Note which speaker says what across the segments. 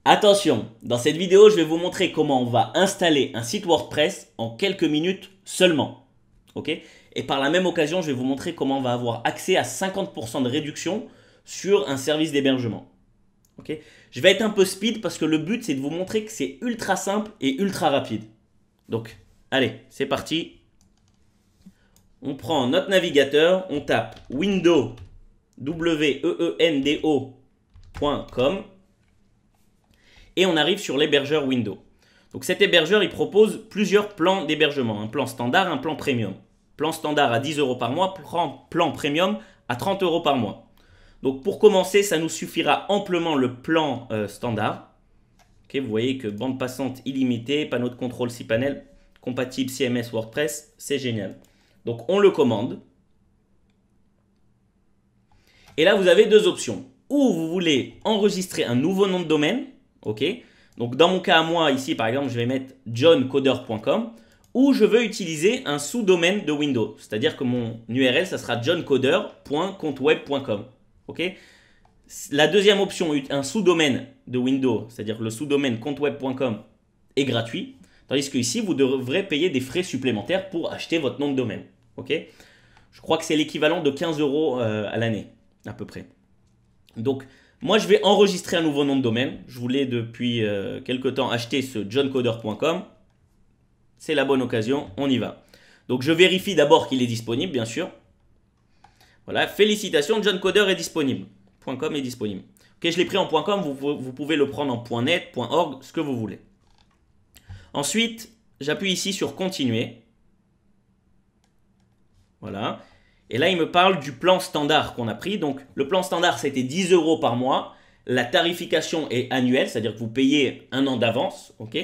Speaker 1: Attention, dans cette vidéo, je vais vous montrer comment on va installer un site WordPress en quelques minutes seulement. Ok? Et par la même occasion, je vais vous montrer comment on va avoir accès à 50% de réduction sur un service d'hébergement. Ok? Je vais être un peu speed parce que le but, c'est de vous montrer que c'est ultra simple et ultra rapide. Donc, allez, c'est parti. On prend notre navigateur, on tape window, wendo.com et on arrive sur l'hébergeur Windows. Donc cet hébergeur, il propose plusieurs plans d'hébergement. Un plan standard, un plan premium. Plan standard à 10 € par mois, plan premium à 30 € par mois. Donc pour commencer, ça nous suffira amplement le plan standard. Okay, vous voyez que bande passante illimitée, panneau de contrôle 6 panels, compatible CMS WordPress, c'est génial. Donc on le commande. Et là, vous avez deux options. Ou vous voulez enregistrer un nouveau nom de domaine, ok. Donc dans mon cas à moi, ici par exemple, je vais mettre johncoder.com, ou je veux utiliser un sous-domaine de Windows. C'est-à-dire que mon URL, ça sera johncoder.compteweb.com, ok. La deuxième option, un sous-domaine de Windows, c'est-à-dire le sous-domaine compteweb.com, est gratuit. Tandis que ici, vous devrez payer des frais supplémentaires pour acheter votre nom de domaine, ok. Je crois que c'est l'équivalent de 15 € à l'année, à peu près. Donc, moi, je vais enregistrer un nouveau nom de domaine. Je voulais depuis quelques temps acheter ce johncoder.com. C'est la bonne occasion, on y va. Donc, je vérifie d'abord qu'il est disponible, bien sûr. Voilà, félicitations, johncoder est disponible. .com est disponible. Ok, je l'ai pris en .com, vous pouvez le prendre en .net, .org, ce que vous voulez. Ensuite, j'appuie ici sur continuer. Voilà. Et là, il me parle du plan standard qu'on a pris. Donc, le plan standard, c'était 10 € par mois. La tarification est annuelle, c'est-à-dire que vous payez un an d'avance. Ok.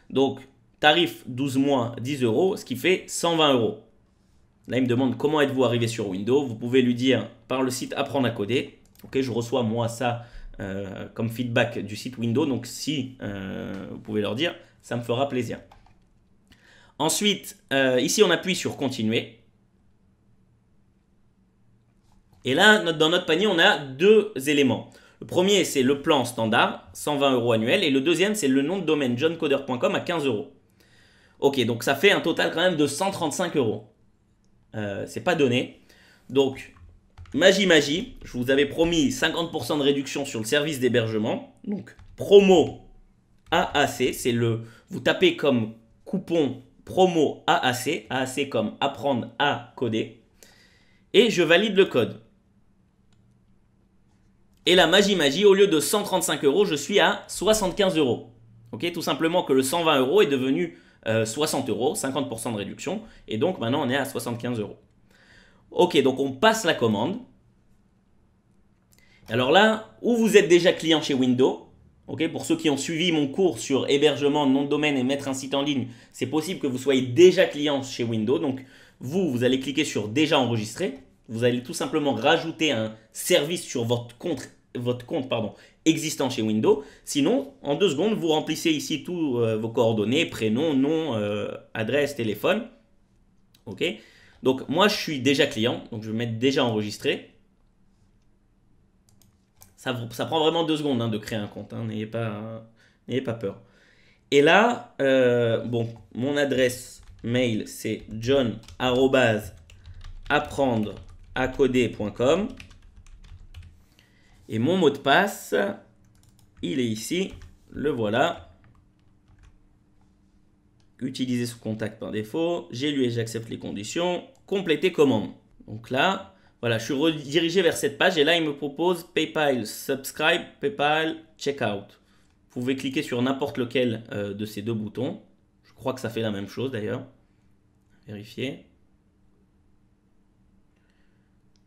Speaker 1: Donc, tarif 12 mois, 10 €, ce qui fait 120 €. Là, il me demande comment êtes-vous arrivé sur Windows. Vous pouvez lui dire par le site Apprendre à coder. Ok, je reçois moi ça comme feedback du site Windows. Donc, si vous pouvez leur dire, ça me fera plaisir. Ensuite, ici, on appuie sur continuer. Et là, dans notre panier, on a deux éléments. Le premier, c'est le plan standard, 120 € annuel. Et le deuxième, c'est le nom de domaine johncoder.com à 15 €. Ok, donc ça fait un total quand même de 135 €. C'est pas donné. Donc, magie, je vous avais promis 50% de réduction sur le service d'hébergement. Donc, promo AAC, c'est vous tapez comme coupon promo AAC, AAC comme apprendre à coder. Et je valide le code. Et la magie, au lieu de 135 €, je suis à 75 €. Ok, tout simplement que le 120 € est devenu 60 €, 50% de réduction. Et donc maintenant on est à 75 €. Ok, donc on passe la commande. Alors là, où vous êtes déjà client chez Windows, ok, pour ceux qui ont suivi mon cours sur hébergement, nom de domaine et mettre un site en ligne, c'est possible que vous soyez déjà client chez Windows. Donc vous allez cliquer sur déjà enregistré. Vous allez tout simplement rajouter un service sur votre compte existant chez Windows. Sinon, en 2 secondes, vous remplissez ici tous vos coordonnées, prénom, nom, adresse, téléphone. Ok. Donc moi, je suis déjà client, donc je vais mettre déjà enregistré. Ça prend vraiment 2 secondes de créer un compte, hein, n'ayez pas peur. Et là, bon, mon adresse mail, c'est john@apprendre-à-coder.com. Et mon mot de passe, il est ici, le voilà. Utiliser ce contact par défaut, j'ai lu et j'accepte les conditions, compléter commande. Donc là, voilà, je suis redirigé vers cette page et là, il me propose PayPal Subscribe, PayPal Checkout. Vous pouvez cliquer sur n'importe lequel de ces deux boutons. Je crois que ça fait la même chose d'ailleurs. Vérifier.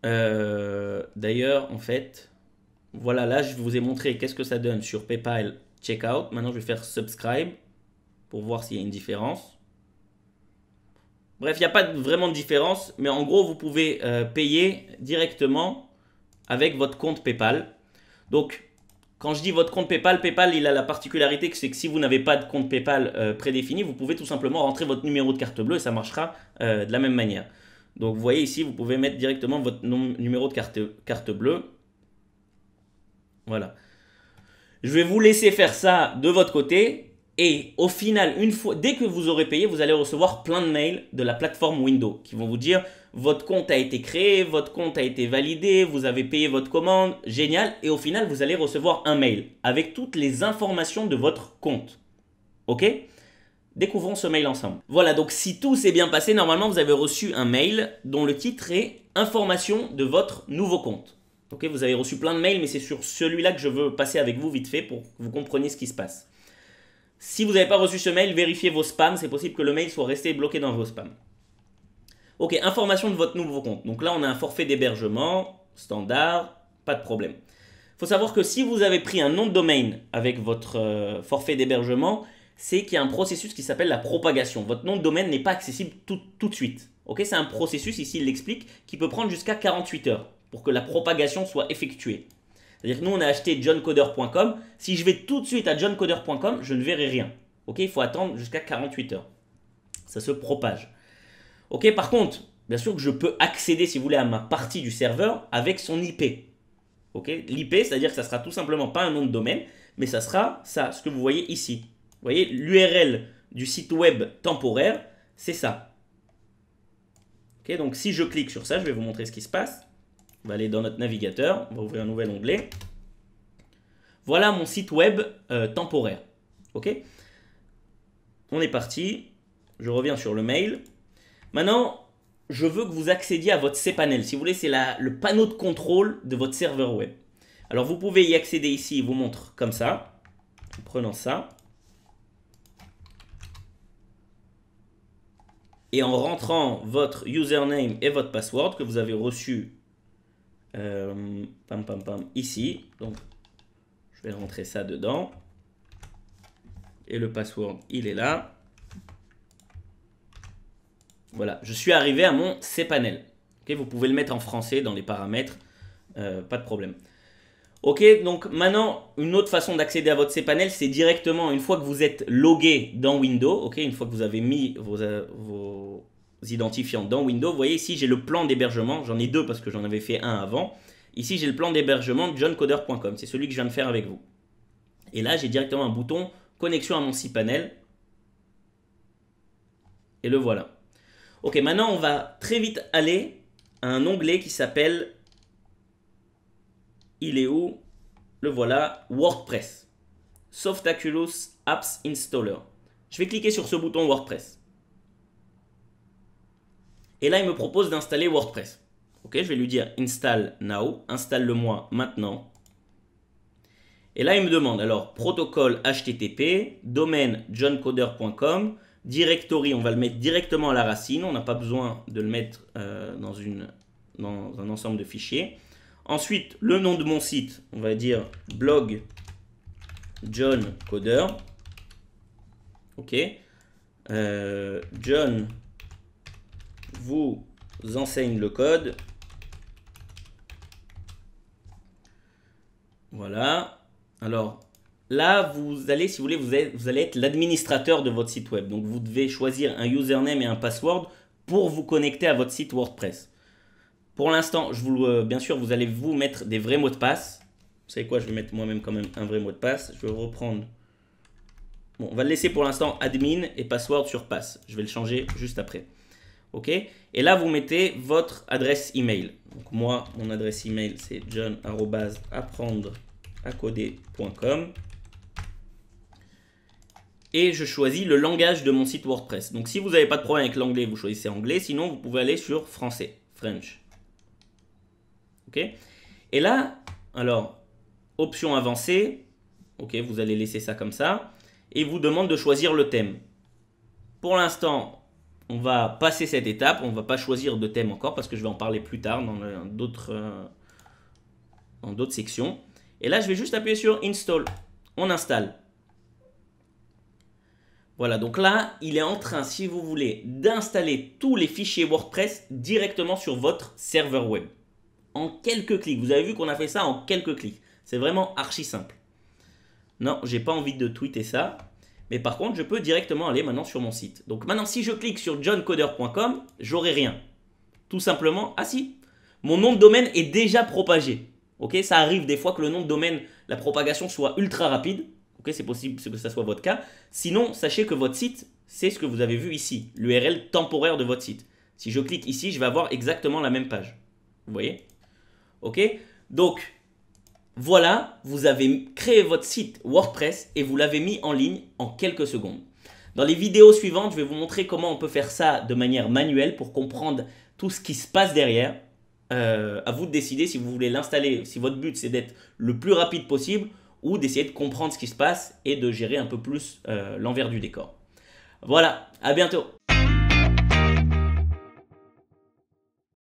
Speaker 1: D'ailleurs, en fait, voilà, là, je vous ai montré qu'est-ce que ça donne sur PayPal Checkout. Maintenant, je vais faire Subscribe pour voir s'il y a une différence. Bref, il n'y a pas vraiment de différence, mais en gros, vous pouvez payer directement avec votre compte PayPal. Donc, quand je dis votre compte PayPal, PayPal, il a la particularité que c'est que si vous n'avez pas de compte PayPal prédéfini, vous pouvez tout simplement rentrer votre numéro de carte bleue et ça marchera de la même manière. Donc, vous voyez ici, vous pouvez mettre directement votre numéro de carte bleue. Voilà. Je vais vous laisser faire ça de votre côté. Et au final, dès que vous aurez payé, vous allez recevoir plein de mails de la plateforme Windo qui vont vous dire votre compte a été créé, votre compte a été validé, vous avez payé votre commande, génial. Et au final, vous allez recevoir un mail avec toutes les informations de votre compte. Ok? Découvrons ce mail ensemble. Voilà, donc si tout s'est bien passé, normalement vous avez reçu un mail dont le titre est information de votre nouveau compte. Ok, vous avez reçu plein de mails, mais c'est sur celui-là que je veux passer avec vous vite fait pour que vous compreniez ce qui se passe. Si vous n'avez pas reçu ce mail, vérifiez vos spams, c'est possible que le mail soit resté bloqué dans vos spams. Ok, information de votre nouveau compte. Donc là, on a un forfait d'hébergement, standard, pas de problème. Il faut savoir que si vous avez pris un nom de domaine avec votre forfait d'hébergement, c'est qu'il y a un processus qui s'appelle la propagation. Votre nom de domaine n'est pas accessible tout de suite. Ok, c'est un processus, ici il l'explique, qui peut prendre jusqu'à 48 heures pour que la propagation soit effectuée. C'est-à-dire que nous, on a acheté johncoder.com. Si je vais tout de suite à johncoder.com, je ne verrai rien. Ok, il faut attendre jusqu'à 48 heures. Ça se propage. Ok, par contre, bien sûr que je peux accéder, si vous voulez, à ma partie du serveur avec son IP. Ok, l'IP, c'est-à-dire que ça sera tout simplement pas un nom de domaine, mais ça sera ça, ce que vous voyez ici. Vous voyez, l'URL du site web temporaire, c'est ça. Ok, donc si je clique sur ça, je vais vous montrer ce qui se passe. On va aller dans notre navigateur, on va ouvrir un nouvel onglet. Voilà mon site web temporaire. Ok, on est parti. Je reviens sur le mail. Maintenant, je veux que vous accédiez à votre cPanel. Si vous voulez, c'est le panneau de contrôle de votre serveur web. Alors, vous pouvez y accéder ici. Il vous montre comme ça, en prenant ça. Et en rentrant votre username et votre password que vous avez reçu ici. Donc, je vais rentrer ça dedans. Et le password, il est là. Voilà, je suis arrivé à mon cPanel. Okay, vous pouvez le mettre en français dans les paramètres, pas de problème. Ok, donc maintenant, une autre façon d'accéder à votre cPanel, c'est directement, une fois que vous êtes logué dans Windows, ok, une fois que vous avez mis vos identifiants dans Windows, vous voyez ici, j'ai le plan d'hébergement, j'en ai deux parce que j'en avais fait un avant. Ici, j'ai le plan d'hébergement de johncoder.com, c'est celui que je viens de faire avec vous. Et là, j'ai directement un bouton connexion à mon cPanel. Et le voilà. Ok, maintenant, on va très vite aller à un onglet qui s'appelle... Il est où? Le voilà, WordPress. Softaculous Apps Installer. Je vais cliquer sur ce bouton WordPress. Et là, il me propose d'installer WordPress. Ok, je vais lui dire Install Now. Installe-le-moi maintenant. Et là, il me demande alors protocole HTTP, domaine johncoder.com, directory, on va le mettre directement à la racine. On n'a pas besoin de le mettre dans un ensemble de fichiers. Ensuite, le nom de mon site, on va dire blog John Coder. Ok. John vous enseigne le code. Voilà. Alors, là, vous allez, si vous voulez, vous allez être l'administrateur de votre site web. Donc, vous devez choisir un username et un password pour vous connecter à votre site WordPress. Pour l'instant, bien sûr, vous allez vous mettre des vrais mots de passe. Vous savez quoi, je vais mettre moi-même quand même un vrai mot de passe. Je vais reprendre. Bon, on va le laisser pour l'instant admin et password sur passe. Je vais le changer juste après. Ok. Et là, vous mettez votre adresse email. Donc moi, mon adresse email, c'est john@apprendreacoder.com. Et je choisis le langage de mon site WordPress. Donc si vous n'avez pas de problème avec l'anglais, vous choisissez anglais. Sinon, vous pouvez aller sur français, French. Ok. Et là, alors, option avancée. Ok, vous allez laisser ça comme ça. Et il vous demande de choisir le thème. Pour l'instant, on va passer cette étape. On ne va pas choisir de thème encore parce que je vais en parler plus tard dans d'autres sections. Et là, je vais juste appuyer sur Install. On installe. Voilà, donc là, il est en train, si vous voulez, d'installer tous les fichiers WordPress directement sur votre serveur web. En quelques clics. Vous avez vu qu'on a fait ça en quelques clics. C'est vraiment archi simple. Non, j'ai pas envie de tweeter ça. Mais par contre, je peux directement aller maintenant sur mon site. Donc maintenant, si je clique sur johncoder.com, j'aurai rien. Tout simplement, ah si, mon nom de domaine est déjà propagé. Ok, ça arrive des fois que le nom de domaine, la propagation soit ultra rapide. Ok, c'est possible que ça soit votre cas. Sinon, sachez que votre site, c'est ce que vous avez vu ici, l'URL temporaire de votre site. Si je clique ici, je vais avoir exactement la même page. Vous voyez? Ok, donc voilà, vous avez créé votre site WordPress et vous l'avez mis en ligne en quelques secondes. Dans les vidéos suivantes, je vais vous montrer comment on peut faire ça de manière manuelle pour comprendre tout ce qui se passe derrière. À vous de décider si vous voulez l'installer, si votre but c'est d'être le plus rapide possible ou d'essayer de comprendre ce qui se passe et de gérer un peu plus l'envers du décor. Voilà, à bientôt.